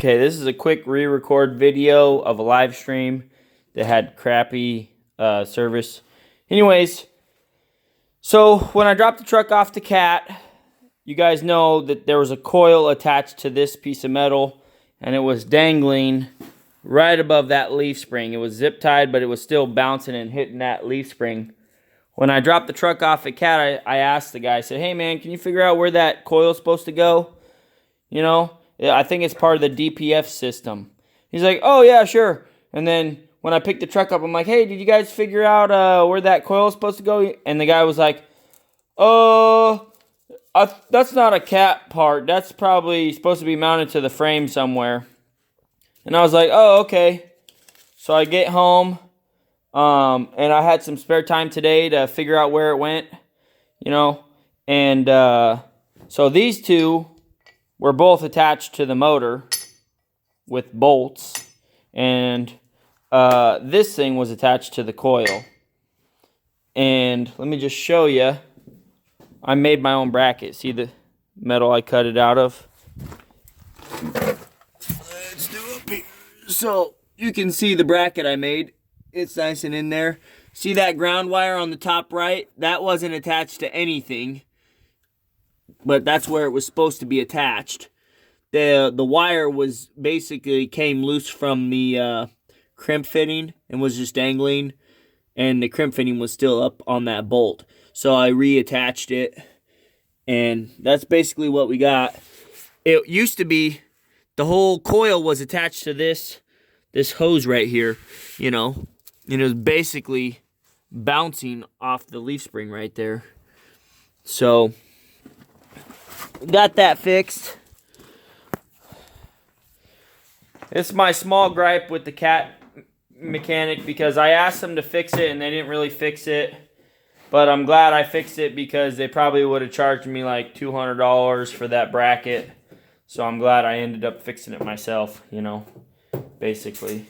Okay, this is a quick re-record video of a live stream that had crappy service. Anyways, so when I dropped the truck off to Cat, you guys know that there was a coil attached to this piece of metal, and it was dangling right above that leaf spring. It was zip tied, but it was still bouncing and hitting that leaf spring. When I dropped the truck off at Cat, I asked the guy, I said, hey man, can you figure out where that coil's supposed to go? You know, I think it's part of the DPF system. He's like, oh yeah, sure. And then when I picked the truck up, I'm like, hey, did you guys figure out where that coil is supposed to go? And the guy was like, that's not a Cat part. That's probably supposed to be mounted to the frame somewhere. And I was like, oh, okay. So I get home, and I had some spare time today to figure out where it went, you know. And so these two were both attached to the motor with bolts, and this thing was attached to the coil. And let me just show you. I made my own bracket. See the metal I cut it out of? Let's do up here. So you can see the bracket I made. It's nice and in there. See that ground wire on the top right? That wasn't attached to anything, but that's where it was supposed to be attached. The wire was basically came loose from the crimp fitting and was just dangling, and the crimp fitting was still up on that bolt. So I reattached it, and that's basically what we got. It used to be the whole coil was attached to this hose right here, you know, and it was basically bouncing off the leaf spring right there. So got that fixed. It's my small gripe with the Cat mechanic, because I asked them to fix it and they didn't really fix it. But I'm glad I fixed it, because they probably would have charged me like $200 for that bracket. So I'm glad I ended up fixing it myself, you know, basically.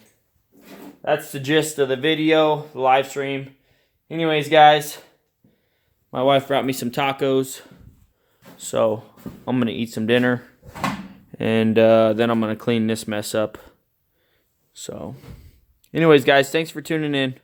That's the gist of the video, the live stream. Anyways, guys, my wife brought me some tacos. So I'm going to eat some dinner. And then I'm going to clean this mess up. So anyways, guys, thanks for tuning in.